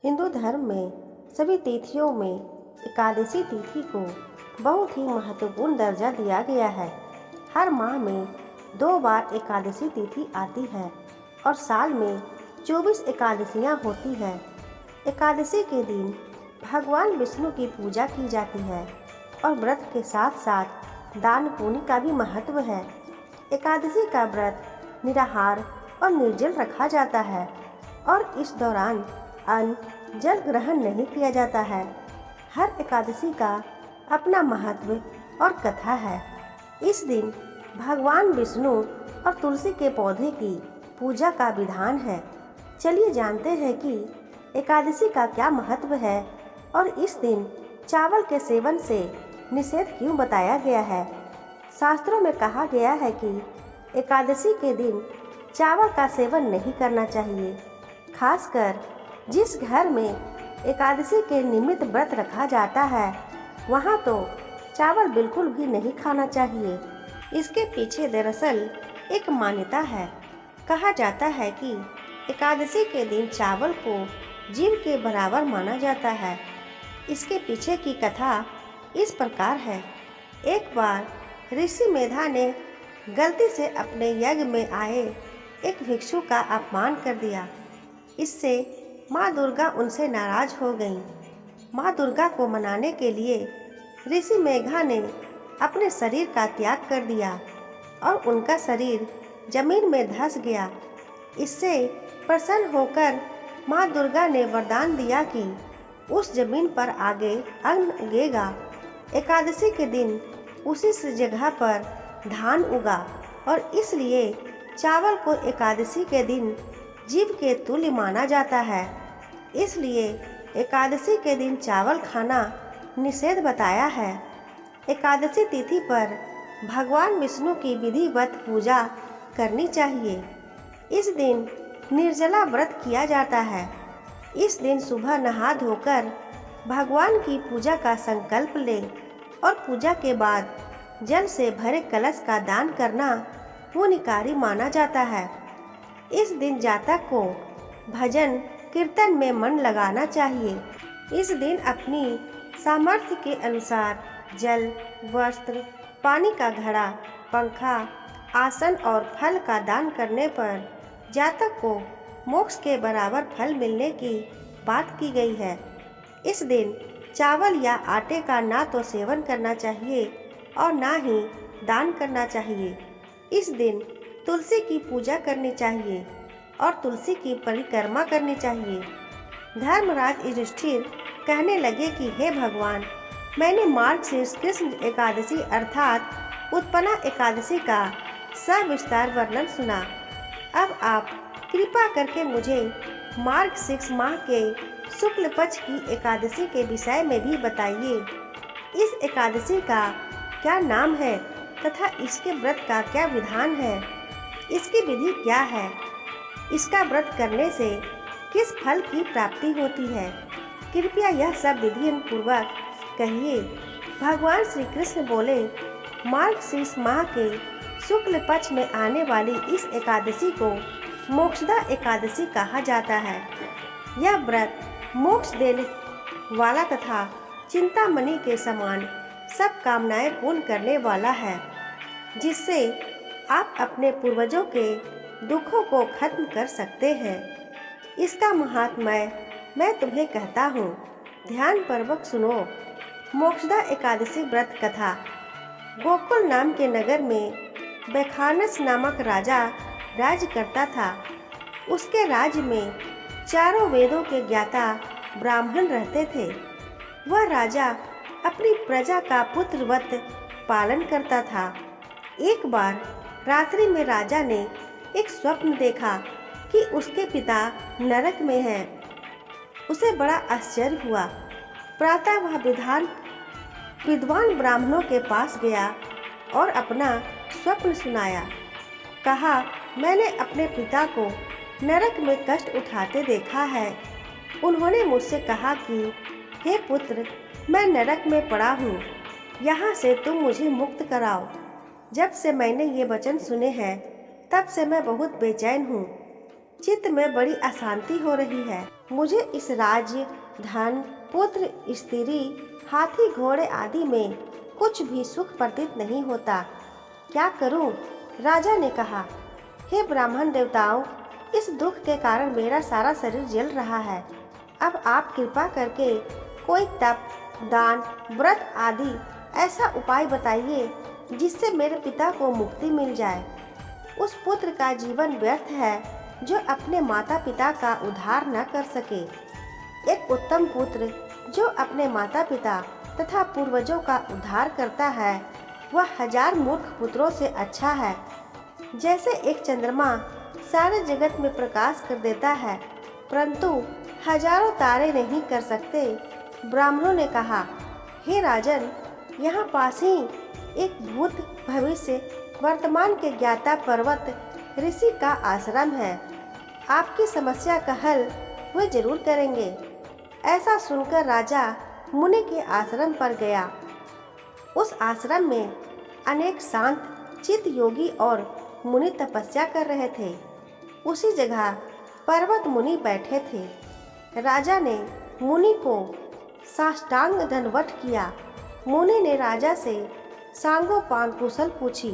हिंदू धर्म में सभी तिथियों में एकादशी तिथि को बहुत ही महत्वपूर्ण दर्जा दिया गया है। हर माह में 2 बार एकादशी तिथि आती है और साल में 24 एकादशियाँ होती हैं। एकादशी के दिन भगवान विष्णु की पूजा की जाती है और व्रत के साथ साथ दान पुण्य का भी महत्व है। एकादशी का व्रत निराहार और निर्जल रखा जाता है और इस दौरान अन्न जल ग्रहण नहीं किया जाता है। हर एकादशी का अपना महत्व और कथा है। इस दिन भगवान विष्णु और तुलसी के पौधे की पूजा का विधान है। चलिए जानते हैं कि एकादशी का क्या महत्व है और इस दिन चावल के सेवन से निषेध क्यों बताया गया है। शास्त्रों में कहा गया है कि एकादशी के दिन चावल का सेवन नहीं करना चाहिए। खासकर जिस घर में एकादशी के निमित्त व्रत रखा जाता है वहाँ तो चावल बिल्कुल भी नहीं खाना चाहिए। इसके पीछे दरअसल एक मान्यता है। कहा जाता है कि एकादशी के दिन चावल को जीव के बराबर माना जाता है। इसके पीछे की कथा इस प्रकार है। एक बार ऋषि मेधा ने गलती से अपने यज्ञ में आए एक भिक्षु का अपमान कर दिया। इससे माँ दुर्गा उनसे नाराज हो गईं। माँ दुर्गा को मनाने के लिए ऋषि मेघा ने अपने शरीर का त्याग कर दिया और उनका शरीर जमीन में धंस गया। इससे प्रसन्न होकर माँ दुर्गा ने वरदान दिया कि उस जमीन पर आगे अन्न उगेगा। एकादशी के दिन उसी जगह पर धान उगा और इसलिए चावल को एकादशी के दिन जीव के तुल्य माना जाता है। इसलिए एकादशी के दिन चावल खाना निषेध बताया है। एकादशी तिथि पर भगवान विष्णु की विधिवत पूजा करनी चाहिए। इस दिन निर्जला व्रत किया जाता है। इस दिन सुबह नहा धोकर भगवान की पूजा का संकल्प लें और पूजा के बाद जल से भरे कलश का दान करना पुण्यकारी माना जाता है। इस दिन जातक को भजन कीर्तन में मन लगाना चाहिए। इस दिन अपनी सामर्थ्य के अनुसार जल, वस्त्र, पानी का घड़ा, पंखा, आसन और फल का दान करने पर जातक को मोक्ष के बराबर फल मिलने की बात की गई है। इस दिन चावल या आटे का ना तो सेवन करना चाहिए और ना ही दान करना चाहिए। इस दिन तुलसी की पूजा करनी चाहिए और तुलसी की परिक्रमा करनी चाहिए। धर्मराज युधिष्ठिर कहने लगे कि हे भगवान, मैंने मार्गशीर्ष कृष्ण एकादशी अर्थात उत्पन्ना एकादशी का सविस्तार वर्णन सुना। अब आप कृपा करके मुझे मार्गशीर्ष माह के शुक्ल पक्ष की एकादशी के विषय में भी बताइए। इस एकादशी का क्या नाम है तथा इसके व्रत का क्या विधान है, इसकी विधि क्या है, इसका व्रत करने से किस फल की प्राप्ति होती है, कृपया यह सब विधि पूर्वक कहिए। भगवान श्री कृष्ण बोले, मार्गशीर्ष माह के शुक्ल पक्ष में आने वाली इस एकादशी को मोक्षदा एकादशी कहा जाता है। यह व्रत मोक्ष देने वाला तथा चिंतामणि के समान सब कामनाएं पूर्ण करने वाला है, जिससे आप अपने पूर्वजों के दुखों को खत्म कर सकते हैं। इसका महात्म्य मैं तुम्हें कहता हूँ, ध्यान पूर्वक सुनो। मोक्षदा एकादशी व्रत कथा। गोकुल नाम के नगर में बैखानस नामक राजा राज्य करता था। उसके राज्य में चारों वेदों के ज्ञाता ब्राह्मण रहते थे। वह राजा अपनी प्रजा का पुत्रवत पालन करता था। एक बार रात्रि में राजा ने एक स्वप्न देखा कि उसके पिता नरक में हैं। उसे बड़ा आश्चर्य हुआ। प्रातः वह विद्वान ब्राह्मणों के पास गया और अपना स्वप्न सुनाया। कहा, मैंने अपने पिता को नरक में कष्ट उठाते देखा है। उन्होंने मुझसे कहा कि हे पुत्र, मैं नरक में पड़ा हूँ, यहाँ से तुम मुझे मुक्त कराओ। जब से मैंने ये वचन सुने हैं तब से मैं बहुत बेचैन हूँ। चित्त में बड़ी अशांति हो रही है। मुझे इस राज्य, धन, पुत्र, स्त्री, हाथी, घोड़े आदि में कुछ भी सुख प्रतीत नहीं होता। क्या करूं? राजा ने कहा, हे ब्राह्मण देवताओं, इस दुख के कारण मेरा सारा शरीर जल रहा है। अब आप कृपा करके कोई तप, दान, व्रत आदि ऐसा उपाय बताइए जिससे मेरे पिता को मुक्ति मिल जाए। उस पुत्र का जीवन व्यर्थ है जो अपने माता पिता का उद्धार न कर सके। एक उत्तम पुत्र जो अपने माता पिता तथा पूर्वजों का उद्धार करता है वह 1000 मूर्ख पुत्रों से अच्छा है। जैसे एक चंद्रमा सारे जगत में प्रकाश कर देता है परंतु हजारों तारे नहीं कर सकते। ब्राह्मणों ने कहा, हे राजन, यहाँ पास ही एक भूत, भविष्य, वर्तमान के ज्ञाता पर्वत ऋषि का आश्रम है। आपकी समस्या का हल वे जरूर करेंगे। ऐसा सुनकर राजा मुनि के आश्रम पर गया। उस आश्रम में अनेक शांत चित्त योगी और मुनि तपस्या कर रहे थे। उसी जगह पर्वत मुनि बैठे थे। राजा ने मुनि को साष्टांग दंडवत किया। मुनि ने राजा से सांगोपांग कुशल पूछी।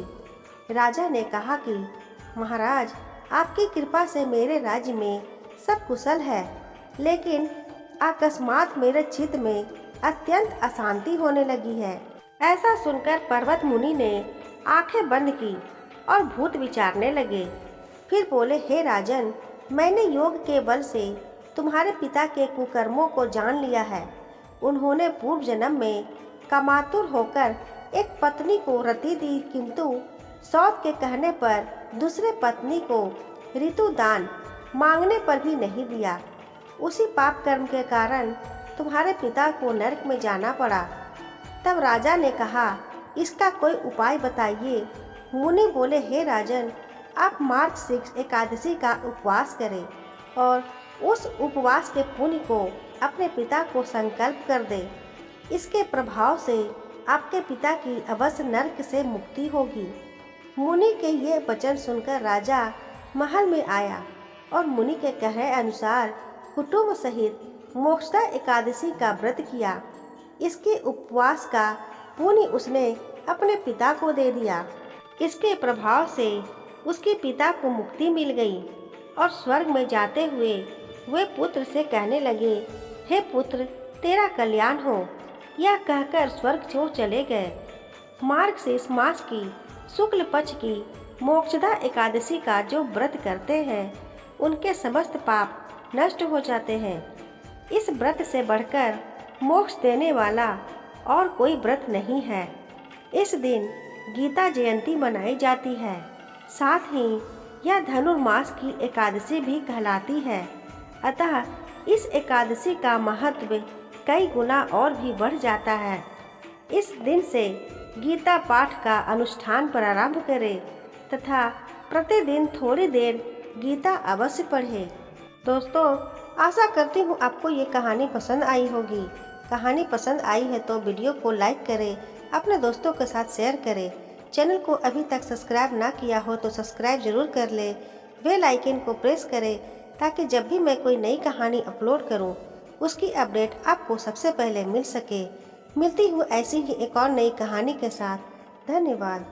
राजा ने कहा कि महाराज, आपकी कृपा से मेरे राज्य में सब कुशल है, लेकिन अकस्मात मेरे चित्त में अत्यंत अशांति होने लगी है। ऐसा सुनकर पर्वत मुनि ने आंखें बंद की और भूत विचारने लगे। फिर बोले, हे राजन, मैंने योग के बल से तुम्हारे पिता के कुकर्मों को जान लिया है। उन्होंने पूर्व जन्म में कामातुर होकर एक पत्नी को रति दी, किंतु सौत के कहने पर दूसरे पत्नी को ऋतु दान मांगने पर भी नहीं दिया। उसी पाप कर्म के कारण तुम्हारे पिता को नरक में जाना पड़ा। तब राजा ने कहा, इसका कोई उपाय बताइए। मुनि बोले, हे राजन, आप मार्ग शीर्ष एकादशी का उपवास करें और उस उपवास के पुण्य को अपने पिता को संकल्प कर दे। इसके प्रभाव से आपके पिता की अवश्य नरक से मुक्ति होगी। मुनि के ये वचन सुनकर राजा महल में आया और मुनि के कहे अनुसार कुटुंब सहित मोक्षदा एकादशी का व्रत किया। इसके उपवास का पुण्य उसने अपने पिता को दे दिया। इसके प्रभाव से उसके पिता को मुक्ति मिल गई और स्वर्ग में जाते हुए वे पुत्र से कहने लगे, हे पुत्र, तेरा कल्याण हो। यह कहकर स्वर्ग छोड़ चले गए। मार्गशीर्ष मास की शुक्ल पक्ष की मोक्षदा एकादशी का जो व्रत करते हैं उनके समस्त पाप नष्ट हो जाते हैं। इस व्रत से बढ़कर मोक्ष देने वाला और कोई व्रत नहीं है। इस दिन गीता जयंती मनाई जाती है। साथ ही यह धनुर्मास की एकादशी भी कहलाती है। अतः इस एकादशी का महत्व कई गुना और भी बढ़ जाता है। इस दिन से गीता पाठ का अनुष्ठान प्रारंभ करें तथा प्रतिदिन थोड़ी देर गीता अवश्य पढ़ें। दोस्तों, आशा करती हूँ आपको ये कहानी पसंद आई होगी। कहानी पसंद आई है तो वीडियो को लाइक करें, अपने दोस्तों के साथ शेयर करें। चैनल को अभी तक सब्सक्राइब ना किया हो तो सब्सक्राइब जरूर कर ले। बेल आइकन को प्रेस करें ताकि जब भी मैं कोई नई कहानी अपलोड करूं, उसकी अपडेट आपको सबसे पहले मिल सके। मिलती हूँ ऐसी ही एक और नई कहानी के साथ। धन्यवाद।